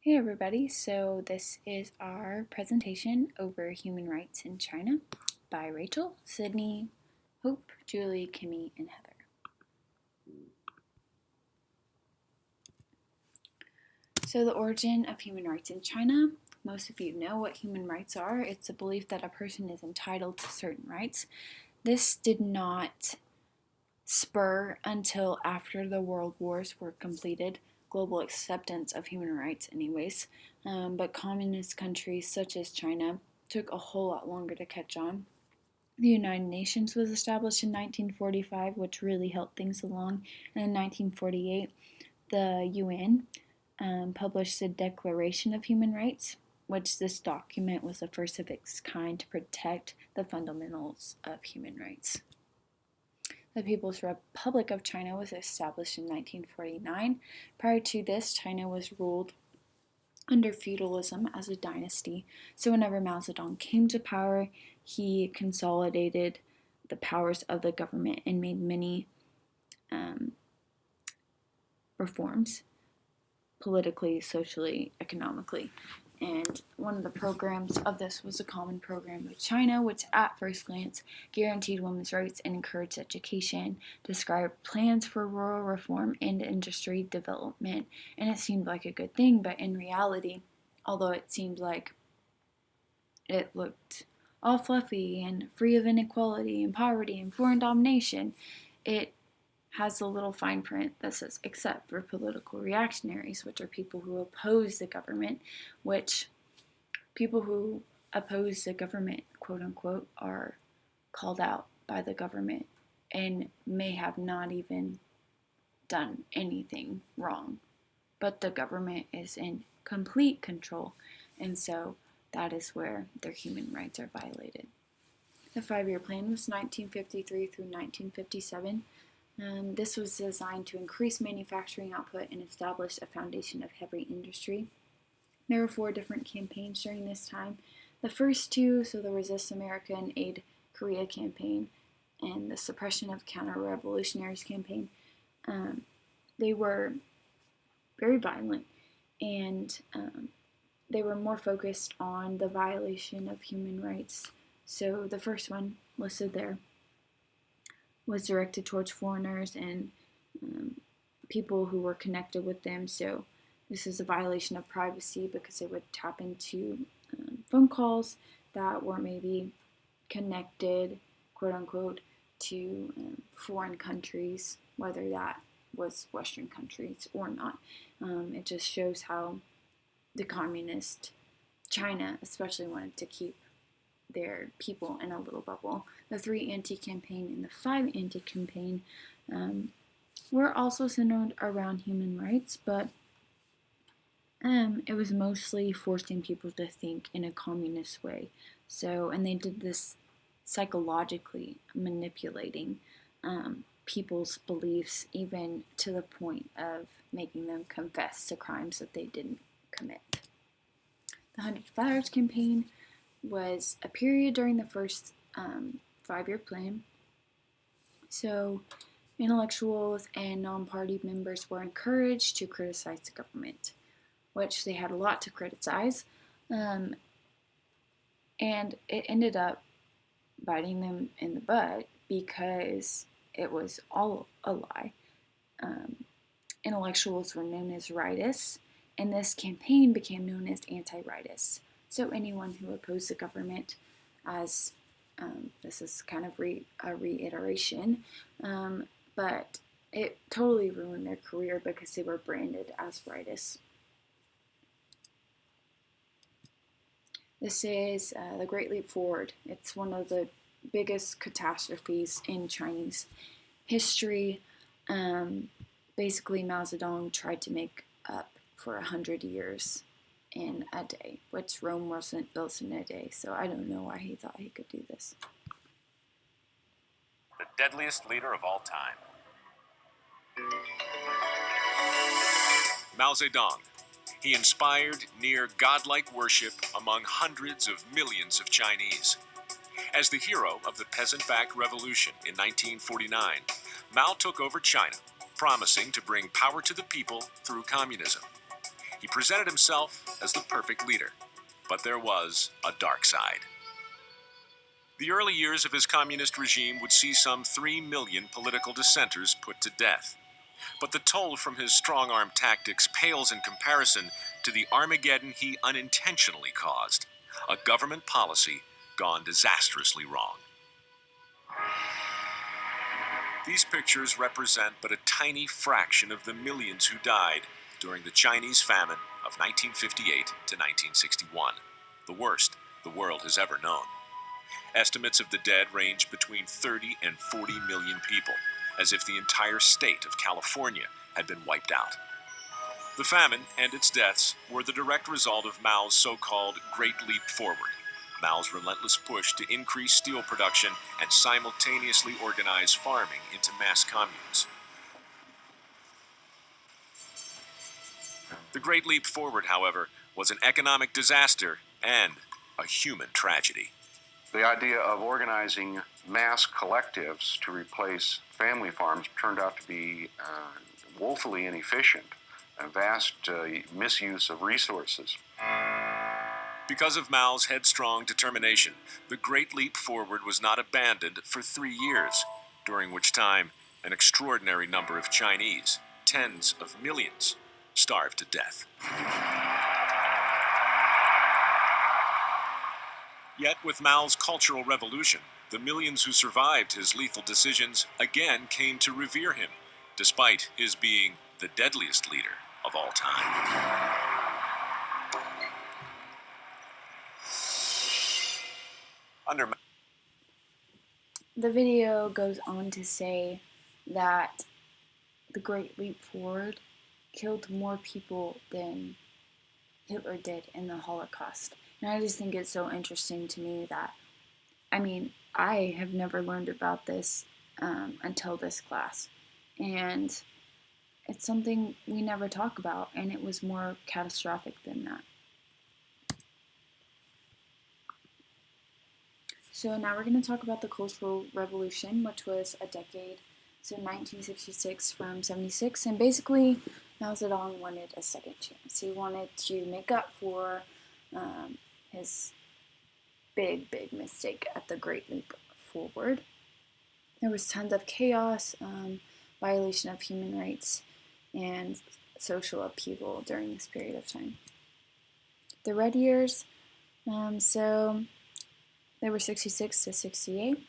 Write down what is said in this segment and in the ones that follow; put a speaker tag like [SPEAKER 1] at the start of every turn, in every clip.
[SPEAKER 1] Hey everybody, so this is our presentation over human rights in China by Rachel, Sydney, Hope, Julie, Kimmy, and Heather. So the origin of human rights in China. Most of you know what human rights are. It's a belief that a person is entitled to certain rights. This did not spur until after the world wars were completed, global acceptance of human rights anyways, but communist countries such as China took a whole lot longer to catch on. The United Nations was established in 1945, which really helped things along, and in 1948 the UN published the Declaration of Human Rights, which this document was the first of its kind to protect the fundamentals of human rights. The People's Republic of China was established in 1949. Prior to this, China was ruled under feudalism as a dynasty. So whenever Mao Zedong came to power, he consolidated the powers of the government and made many reforms politically, socially, economically. And one of the programs of this was a common program of China, which at first glance guaranteed women's rights and encouraged education, described plans for rural reform and industry development, and it seemed like a good thing, but in reality, although it seemed like it looked all fluffy and free of inequality and poverty and foreign domination, it has a little fine print that says, except for political reactionaries, which are people who oppose the government, which people who oppose the government, quote unquote, are called out by the government and may have not even done anything wrong. But the government is in complete control, and so that is where their human rights are violated. The 5-year plan was 1953 through 1957. This was designed to increase manufacturing output and establish a foundation of heavy industry. There were 4 different campaigns during this time. The first 2, so the Resist America and Aid Korea campaign and the Suppression of Counter-Revolutionaries campaign, they were very violent, and they were more focused on the violation of human rights. So the first one listed there was directed towards foreigners and people who were connected with them. So this is a violation of privacy because it would tap into phone calls that were maybe connected, quote unquote, to foreign countries, whether that was Western countries or not. It just shows how the communist China especially wanted to keep their people in a little bubble. The 3 anti-campaign and the 5 anti-campaign were also centered around human rights, but it was mostly forcing people to think in a communist way. So, and they did this psychologically, manipulating people's beliefs, even to the point of making them confess to crimes that they didn't commit. The 100 Flowers campaign was a period during the first 5-year plan. So intellectuals and non-party members were encouraged to criticize the government, which they had a lot to criticize, and it ended up biting them in the butt because it was all a lie. Intellectuals were known as rightists, and this campaign became known as anti-rightists. So anyone who opposed the government, as this is kind of a reiteration, but it totally ruined their career because they were branded as rightists. This is the Great Leap Forward. It's one of the biggest catastrophes in Chinese history. Basically, Mao Zedong tried to make up for 100 years in a day, which Rome wasn't built in a day, so I don't know why he thought he could do this.
[SPEAKER 2] The deadliest leader of all time. Mao Zedong. He inspired near godlike worship among hundreds of millions of Chinese. As the hero of the peasant-backed revolution in 1949, Mao took over China, promising to bring power to the people through communism. He presented himself as the perfect leader, but there was a dark side. The early years of his communist regime would see some 3 million political dissenters put to death. But the toll from his strong-arm tactics pales in comparison to the Armageddon he unintentionally caused, a government policy gone disastrously wrong. These pictures represent but a tiny fraction of the millions who died during the Chinese famine of 1958 to 1961, the worst the world has ever known. Estimates of the dead range between 30 and 40 million people, as if the entire state of California had been wiped out. The famine and its deaths were the direct result of Mao's so-called Great Leap Forward, Mao's relentless push to increase steel production and simultaneously organize farming into mass communes. The Great Leap Forward, however, was an economic disaster and a human tragedy.
[SPEAKER 3] The idea of organizing mass collectives to replace family farms turned out to be woefully inefficient, a vast misuse of resources.
[SPEAKER 2] Because of Mao's headstrong determination, the Great Leap Forward was not abandoned for 3 years, during which time an extraordinary number of Chinese, tens of millions, starved to death. Yet with Mao's Cultural Revolution, the millions who survived his lethal decisions again came to revere him, despite his being the deadliest leader of all time.
[SPEAKER 1] The video goes on to say that the Great Leap Forward killed more people than Hitler did in the Holocaust. And I just think it's so interesting to me that, I have never learned about this until this class. And it's something we never talk about, and it was more catastrophic than that. So now we're going to talk about the Cultural Revolution, which was a decade, so 1966 from 76, and basically Mao Zedong wanted a second chance. He wanted to make up for his big mistake at the Great Leap Forward. There was tons of chaos, violation of human rights, and social upheaval during this period of time. The Red Years, so they were 66 to 68.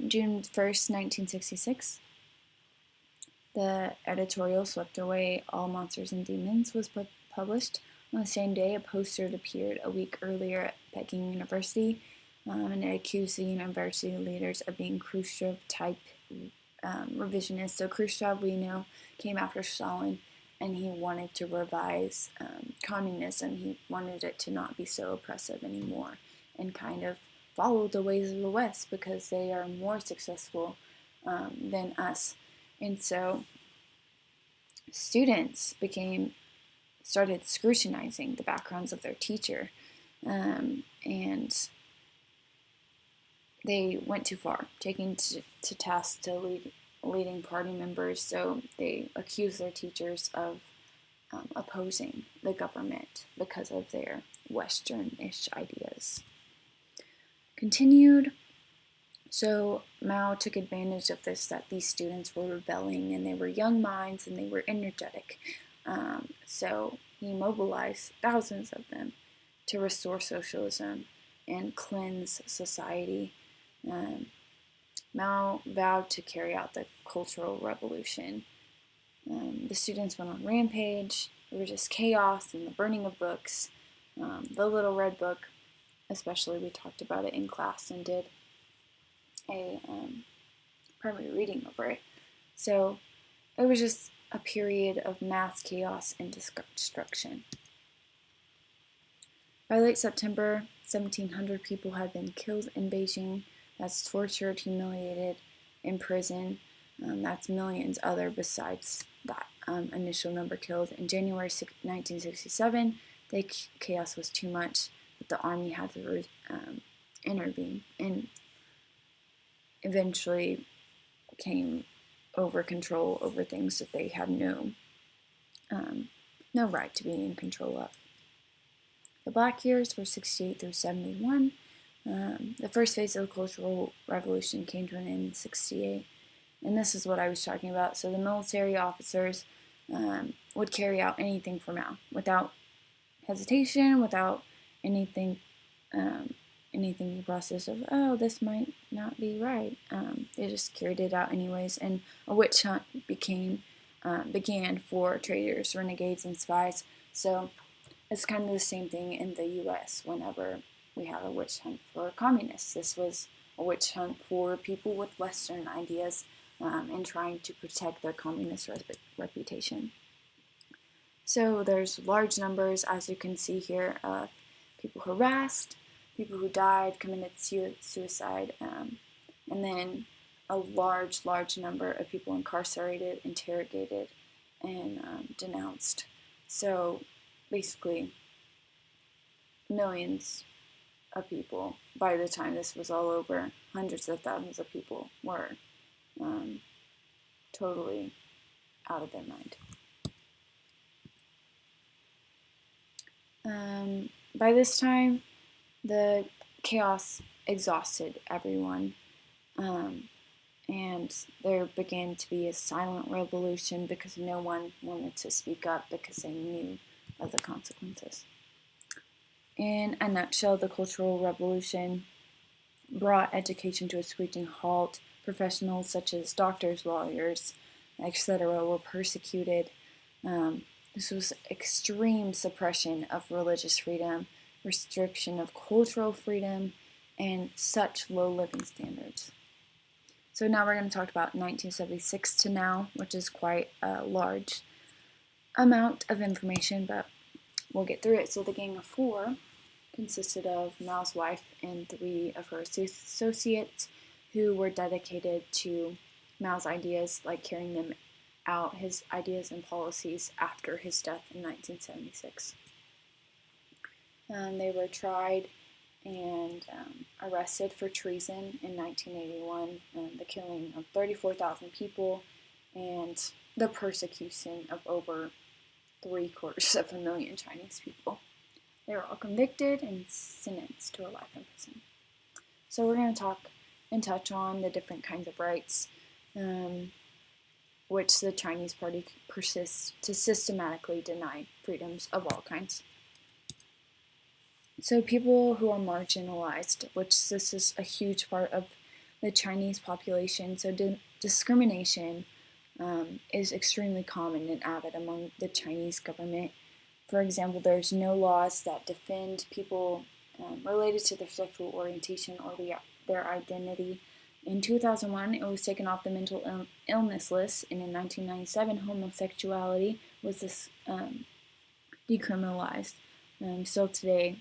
[SPEAKER 1] June 1st, 1966, the editorial Swept Away All Monsters and Demons was published. On the same day, a poster had appeared a week earlier at Peking University, and it accused the university leaders of being Khrushchev-type revisionists. So Khrushchev, we know, came after Stalin, and he wanted to revise communism. He wanted it to not be so oppressive anymore, and kind of follow the ways of the West because they are more successful than us. And so students started scrutinizing the backgrounds of their teacher, and they went too far, taking to task to leading party members. So they accused their teachers of opposing the government because of their Western-ish ideas. Continued. So Mao took advantage of this, that these students were rebelling and they were young minds and they were energetic. So he mobilized thousands of them to restore socialism and cleanse society. Mao vowed to carry out the Cultural Revolution. The students went on rampage. There was just chaos and the burning of books. The Little Red Book, especially, we talked about it in class and did a primary reading over it. So it was just a period of mass chaos and destruction. By late September, 1,700 people had been killed in Beijing. That's tortured, humiliated, imprisoned. That's millions other besides that initial number killed. In January 1967, the chaos was too much, but the army had to intervene and eventually came over control over things that they had no no right to be in control of. The Black years were 68 through 71. The first phase of the Cultural Revolution came to an end in 68. And this is what I was talking about. So the military officers would carry out anything for Mao without hesitation, without anything, any thinking process of, oh, this might not be right. They just carried it out anyways, and a witch hunt began for traitors, renegades, and spies. So it's kind of the same thing in the U.S. whenever we have a witch hunt for communists. This was a witch hunt for people with Western ideas and trying to protect their communist reputation. So there's large numbers, as you can see here, of people harassed, people who died, committed suicide, and then a large number of people incarcerated, interrogated, and denounced. So basically, millions of people, by the time this was all over, hundreds of thousands of people were totally out of their mind. By this time, the chaos exhausted everyone, and there began to be a silent revolution because no one wanted to speak up because they knew of the consequences. In a nutshell, the Cultural Revolution brought education to a screeching halt. Professionals such as doctors, lawyers, etc., were persecuted. This was extreme suppression of religious freedom, restriction of cultural freedom, and such low living standards. So now we're going to talk about 1976 to now, which is quite a large amount of information, but we'll get through it. So the Gang of Four consisted of Mao's wife and 3 of her associates who were dedicated to Mao's ideas, like carrying them out, his ideas and policies after his death in 1976. They were tried and arrested for treason in 1981, the killing of 34,000 people, and the persecution of over 750,000 Chinese people. They were all convicted and sentenced to a life in prison. So we're going to talk and touch on the different kinds of rights which the Chinese Party persists to systematically deny freedoms of all kinds. So people who are marginalized, which this is a huge part of the Chinese population, so discrimination is extremely common and avid among the Chinese government. For example, there's no laws that defend people related to their sexual orientation or their identity. In 2001, it was taken off the mental illness list, and in 1997, homosexuality was decriminalized. Still today,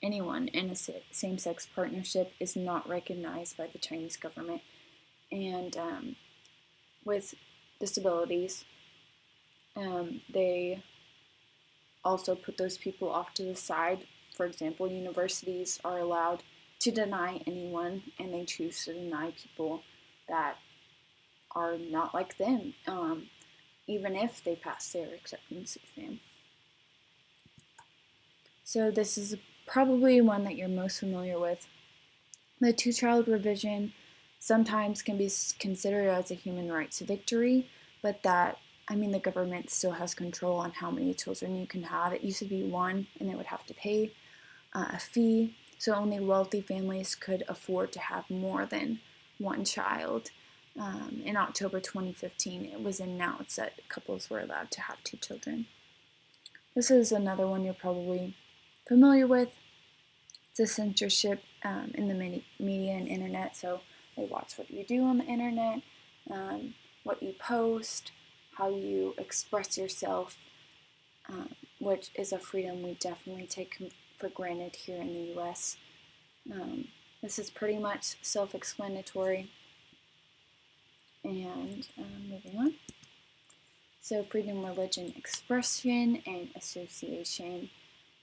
[SPEAKER 1] anyone in a same-sex partnership is not recognized by the Chinese government. And with disabilities, they also put those people off to the side. For example, universities are allowed to deny anyone, and they choose to deny people that are not like them, even if they pass their acceptance exam. So this is probably one that you're most familiar with. The two-child revision sometimes can be considered as a human rights victory, but the government still has control on how many children you can have. It used to be 1, and they would have to pay a fee, so only wealthy families could afford to have more than 1 child. In October 2015, it was announced that couples were allowed to have 2 children. This is another one you're probably familiar with. It's a censorship in the media and internet, so they watch what you do on the internet, what you post, how you express yourself, which is a freedom we definitely take for granted here in the U.S. This is pretty much self-explanatory. And moving on. So freedom, religion, expression, and association.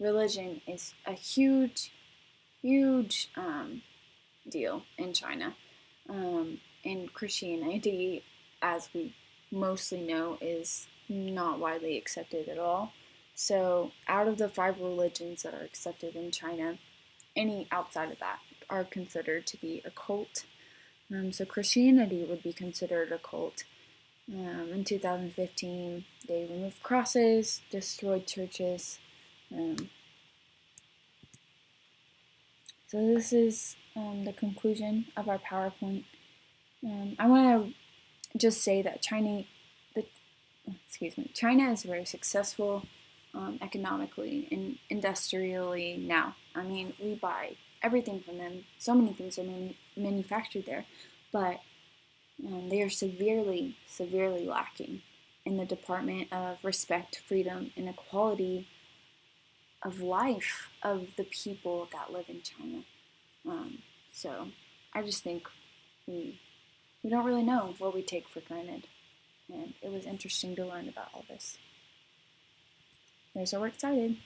[SPEAKER 1] Religion is a huge deal in China. And Christianity, as we mostly know, is not widely accepted at all. So, out of the 5 religions that are accepted in China, any outside of that are considered to be a cult. So, Christianity would be considered a cult. In 2015, they removed crosses, destroyed churches. So, this is the conclusion of our PowerPoint. I want to just say that China is very successful economically and industrially now. I mean, we buy everything from them. So many things are manufactured there, but they are severely, severely lacking in the department of respect, freedom, and equality of life of the people that live in China. So I just think we don't really know what we take for granted. And it was interesting to learn about all this. So we're excited.